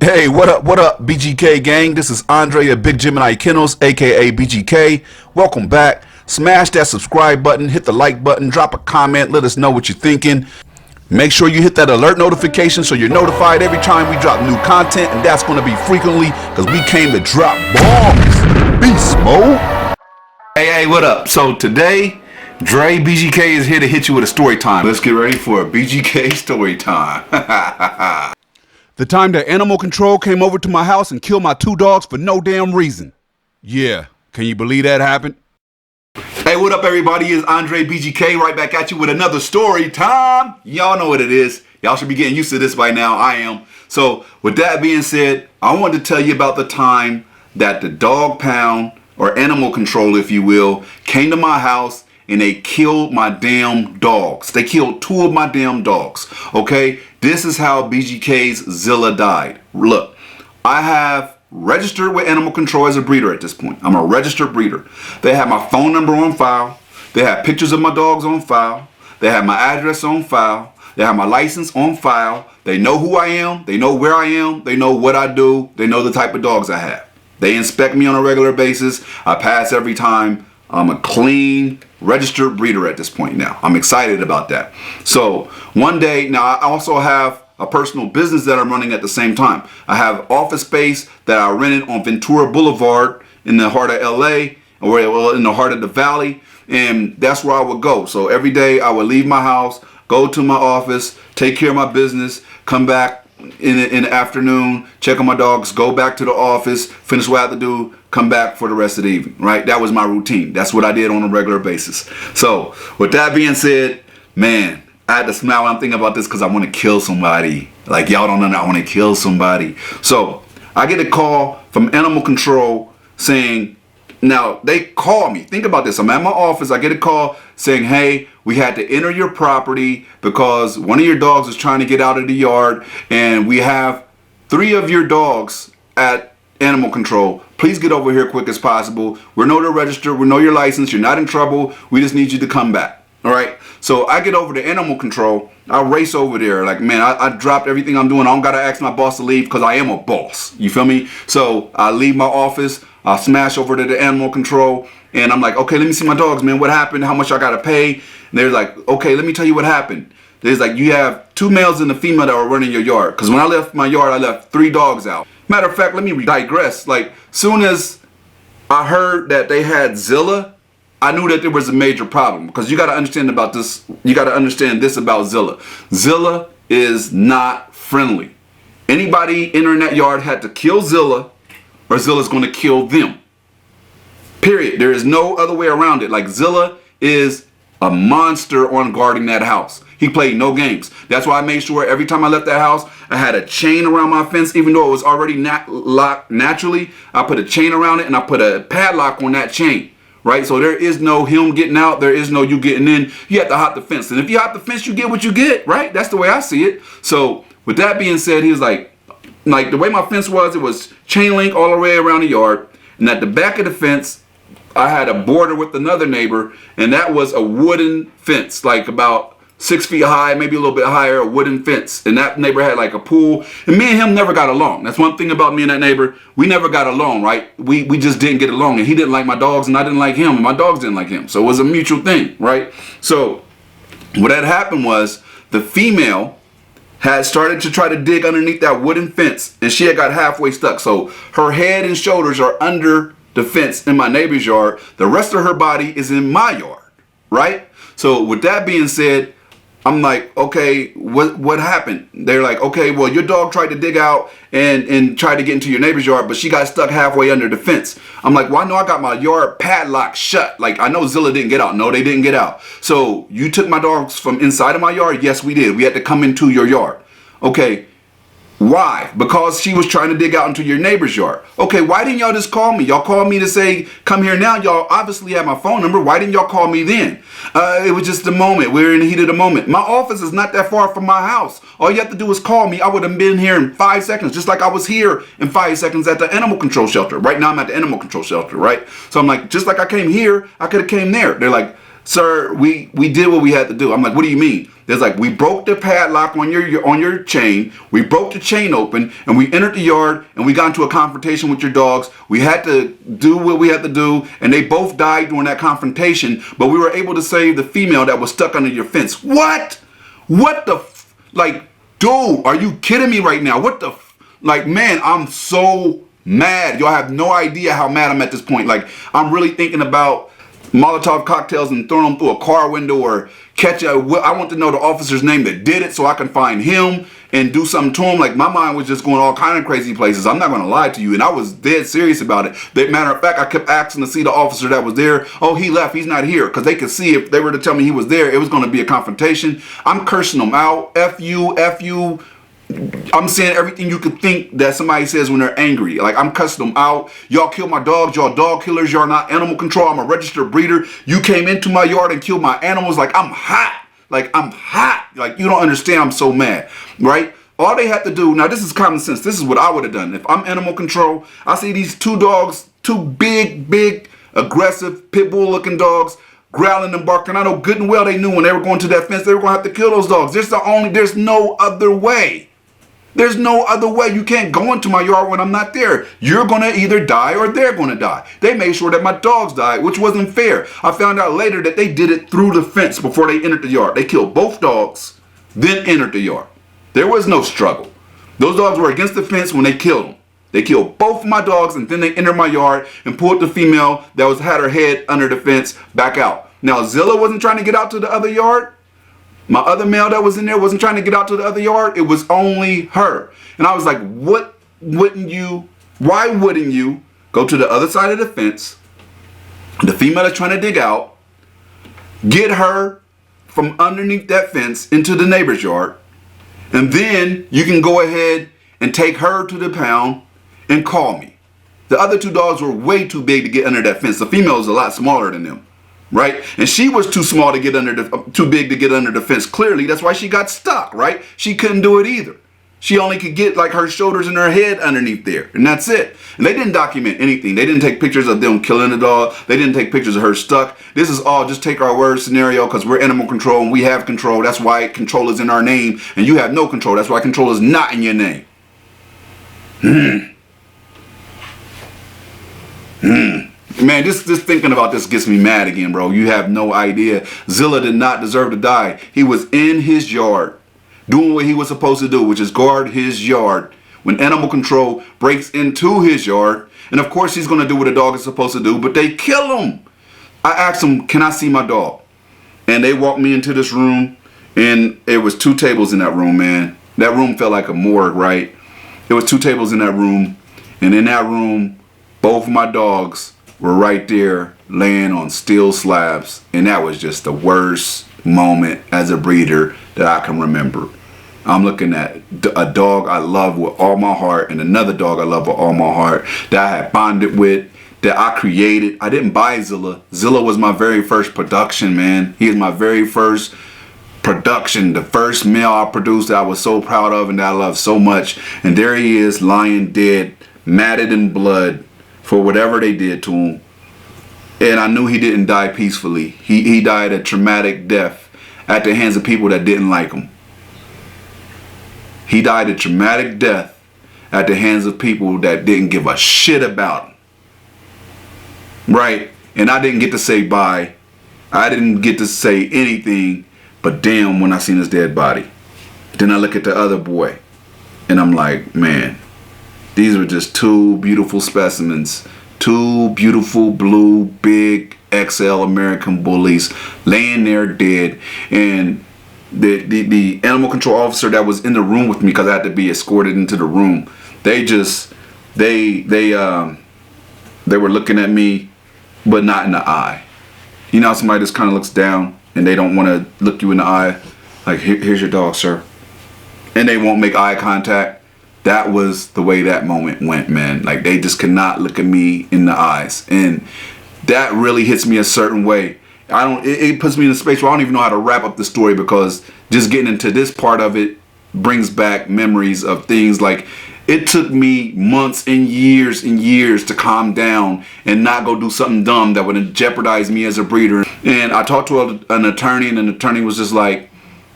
Hey, what up, BGK gang? This is Andre at Big Gemini Kennels, aka BGK. Welcome back. Smash that subscribe button, hit the like button, drop a comment, let us know what you're thinking. Make sure you hit that alert notification so you're notified every time we drop new content, and that's going to be frequently because we came to drop bombs. Beast mode. Hey, what up? So today, Dre BGK is here to hit you with a story time. Let's get ready for a BGK story time. The time that animal control came over to my house and killed my 2 dogs for no damn reason. Yeah, can you believe that happened? Hey, what up everybody? It's Andre BGK right back at you with another story time. Y'all know what it is. Y'all should be getting used to this by now. I am. So with that being said, I wanted to tell you about the time that the dog pound, or animal control if you will, came to my house and they killed my damn dogs. They killed 2 of my damn dogs. Okay, this is how BGK's Zilla died. Look, I have registered with animal control as a breeder at this point. I'm a registered breeder. They have my phone number on file. They have pictures of my dogs on file. They have my address on file. They have my license on file. They know who I am. They know where I am. They know what I do. They know the type of dogs I have. They inspect me on a regular basis. I pass every time. I'm a clean, registered breeder at this point now. I'm excited about that. So one day, now I also have a personal business that I'm running at the same time. I have office space that I rented on Ventura Boulevard in the heart of LA, or in the heart of the valley, and that's where I would go. So every day I would leave my house, go to my office, take care of my business, come back in the afternoon, check on my dogs, go back to the office, finish what I have to do, come back for the rest of the evening, right? That was my routine. That's what I did on a regular basis. So with that being said, man, I had to smile when I'm thinking about this because I want to kill somebody. Like, y'all don't know, I want to kill somebody. So I get a call from animal control saying, now they call me. Think about this. I'm at my office. I get a call saying, hey, we had to enter your property because one of your dogs is trying to get out of the yard, and we have 3 of your dogs at animal control. Please get over here quick as possible. We know the register. We know your license. You're not in trouble. We just need you to come back. All right. So I get over to animal control. I race over there. Like, man, I dropped everything I'm doing. I don't got to ask my boss to leave because I am a boss. You feel me? So I leave my office. I smash over to the animal control, and I'm like, okay, let me see my dogs, man. What happened? How much I got to pay? And they're like, okay, let me tell you what happened. There's like, you have 2 males and a female that are running your yard. Because when I left my yard, I left 3 dogs out. Matter of fact, let me digress. Like, soon as I heard that they had Zilla, I knew that there was a major problem. Because you got to understand about this. You got to understand this about Zilla. Zilla is not friendly. Anybody entering that yard had to kill Zilla, or Zilla's going to kill them. Period. There is no other way around it. Like, Zilla is a monster on guarding that house. He played no games. That's why I made sure every time I left that house, I had a chain around my fence, even though it was already locked naturally. I put a chain around it, and I put a padlock on that chain. Right? So there is no him getting out. There is no you getting in. You have to hop the fence. And if you hop the fence, you get what you get. Right? That's the way I see it. So with that being said, he was like the way my fence was, it was chain link all the way around the yard. And at the back of the fence, I had a border with another neighbor, and that was a wooden fence, like about 6 feet high, maybe a little bit higher, a wooden fence. And that neighbor had like a pool, and me and him never got along. That's one thing about me and that neighbor. We never got along, right? We just didn't get along, and he didn't like my dogs, and I didn't like him, and my dogs didn't like him. So it was a mutual thing, right? So what had happened was the female had started to try to dig underneath that wooden fence, and she had got halfway stuck. So her head and shoulders are under the fence in my neighbor's yard. The rest of her body is in my yard, right? So with that being said, I'm like, okay, what happened? They're like, okay, well, your dog tried to dig out and tried to get into your neighbor's yard, but she got stuck halfway under the fence. I'm like, well, I know I got my yard padlocked shut. Like, I know Zilla didn't get out. No, they didn't get out. So you took my dogs from inside of my yard? Yes, we did. We had to come into your yard. Okay, why? Because she was trying to dig out into your neighbor's yard. Okay, why didn't y'all just call me? Y'all called me to say, come here now. Y'all obviously have my phone number. Why didn't y'all call me then? It was just a moment. We were in the heat of the moment. My office is not that far from my house. All you have to do is call me. I would have been here in 5 seconds, just like I was here in 5 seconds at the animal control shelter. Right now I'm at the animal control shelter, right? So I'm like, just like I came here, I could have came there. They're like, sir, we did what we had to do. I'm like, what do you mean? There's like, we broke the padlock on your chain. We broke the chain open and we entered the yard and we got into a confrontation with your dogs. We had to do what we had to do and they both died during that confrontation, but we were able to save the female that was stuck under your fence. What? What the like, dude, are you kidding me right now? What the like, man, I'm so mad. Y'all have no idea how mad I'm at this point. Like, I'm really thinking about Molotov cocktails and throwing them through a car window or catch a, I want to know the officer's name that did it so I can find him and do something to him. Like, my mind was just going all kind of crazy places. I'm not going to lie to you. And I was dead serious about it. Matter of fact, I kept asking to see the officer that was there. Oh, he left. He's not here. Because they could see if they were to tell me he was there, it was going to be a confrontation. I'm cursing them out. F you, F you. I'm saying everything you could think that somebody says when they're angry. Like, I'm cussing them out. Y'all kill my dogs. Y'all dog killers. Y'all not animal control. I'm a registered breeder. You came into my yard and killed my animals. Like, I'm hot. Like, I'm hot. Like, you don't understand. I'm so mad, right? All they have to do, now this is common sense. This is what I would have done. If I'm animal control, I see these two dogs, two big, aggressive, pit bull looking dogs, growling and barking. I know good and well they knew when they were going to that fence, they were going to have to kill those dogs. There's no other way. There's no other way. You can't go into my yard when I'm not there. You're going to either die or they're going to die. They made sure that my dogs died, which wasn't fair. I found out later that they did it through the fence before they entered the yard. They killed both dogs, then entered the yard. There was no struggle. Those dogs were against the fence when they killed them. They killed both of my dogs and then they entered my yard and pulled the female that had her head under the fence back out. Now, Zilla wasn't trying to get out to the other yard. My other male that was in there wasn't trying to get out to the other yard. It was only her. And I was like, why wouldn't you go to the other side of the fence? The female is trying to dig out, get her from underneath that fence into the neighbor's yard. And then you can go ahead and take her to the pound and call me. The other two dogs were way too big to get under that fence. The female was a lot smaller than them. Right? And she was too small to get too big to get under the fence. Clearly, that's why she got stuck, right? She couldn't do it either. She only could get like her shoulders and her head underneath there. And that's it. And they didn't document anything. They didn't take pictures of them killing the dog. They didn't take pictures of her stuck. This is all just take our word scenario because we're animal control and we have control. That's why control is in our name. And you have no control. That's why control is not in your name. Man, just thinking about this gets me mad again, bro. You have no idea. Zilla did not deserve to die. He was in his yard doing what he was supposed to do, which is guard his yard. When animal control breaks into his yard, and of course he's going to do what a dog is supposed to do, but they kill him. I asked him, can I see my dog? And they walked me into this room, and it was 2 tables in that room, man. That room felt like a morgue, right? There was 2 tables in that room, and in that room, both of my dogs were right there laying on steel slabs, and that was just the worst moment as a breeder that I can remember. I'm looking at a dog I love with all my heart and another dog I love with all my heart that I had bonded with, that I created. I didn't buy Zilla. Zilla was my very first production, man. He is my very first production, the first male I produced that I was so proud of and that I love so much. And there he is lying dead, matted in blood, for whatever they did to him. And I knew he didn't die peacefully. He died a traumatic death at the hands of people that didn't like him. He died a traumatic death at the hands of people that didn't give a shit about him. Right? And I didn't get to say bye. I didn't get to say anything, but damn, when I seen his dead body. Then I look at the other boy and I'm like, man, these were just 2 beautiful specimens, 2 beautiful blue big XL American bullies laying there dead. And the animal control officer that was in the room with me, because I had to be escorted into the room, they were looking at me, but not in the eye. You know, somebody just kind of looks down and they don't want to look you in the eye, like, here's your dog, sir, and they won't make eye contact. That was the way that moment went, man. Like, they just cannot look at me in the eyes. And that really hits me a certain way. It puts me in a space where I don't even know how to wrap up the story, because just getting into this part of it brings back memories of things. Like, it took me months and years to calm down and not go do something dumb that would jeopardize me as a breeder. And I talked to an attorney, and an attorney was just like,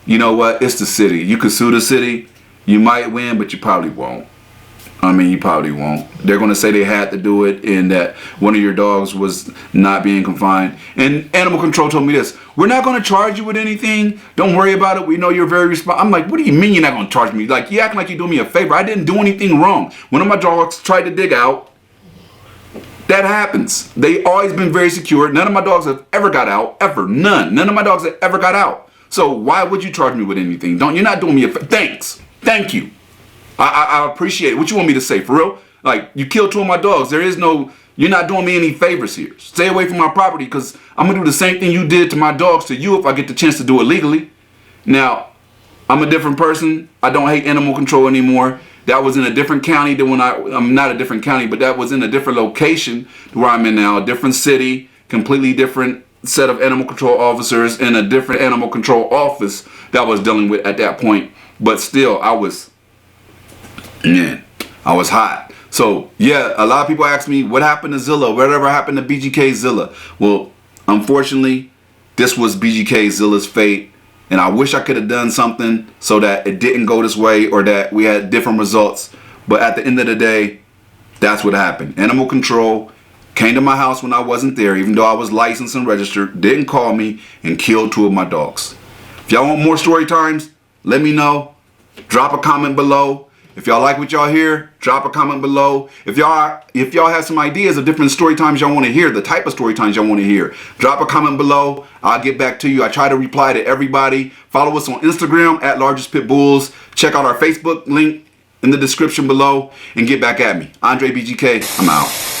you know what? It's the city. You could sue the city. You might win, but you probably won't. I mean, you probably won't. They're going to say they had to do it and that one of your dogs was not being confined. And animal control told me this: we're not going to charge you with anything. Don't worry about it. We know you're very responsible. I'm like, what do you mean you're not going to charge me? Like, you acting like you're doing me a favor. I didn't do anything wrong. One of my dogs tried to dig out. That happens. They always been very secure. None of my dogs have ever got out. Ever. None. None of my dogs have ever got out. So why would you charge me with anything? You're not doing me a favor. Thanks. Thank you. I appreciate it. What you want me to say, for real? Like, you killed 2 of my dogs. You're not doing me any favors here. Stay away from my property, because I'm going to do the same thing you did to my dogs to you if I get the chance to do it legally. Now, I'm a different person. I don't hate animal control anymore. That was in a different county than when I'm not a different county, but that was in a different location where I'm in now, a different city, completely different set of animal control officers in a different animal control office that I was dealing with at that point. But still, I was hot. So yeah, a lot of people ask me what happened to Zilla, whatever happened to BGK Zilla. Well, unfortunately, this was BGK Zilla's fate, and I wish I could have done something so that it didn't go this way or that we had different results. But at the end of the day, that's what happened. Animal control came to my house when I wasn't there, even though I was licensed and registered, didn't call me, and killed 2 of my dogs. If y'all want more story times, let me know. Drop a comment below. If y'all like what y'all hear, drop a comment below. If y'all have some ideas of different story times y'all want to hear, the type of story times y'all want to hear, drop a comment below. I'll get back to you. I try to reply to everybody. Follow us on Instagram at Largest Pitbulls. Check out our Facebook link in the description below and get back at me. Andre BGK, I'm out.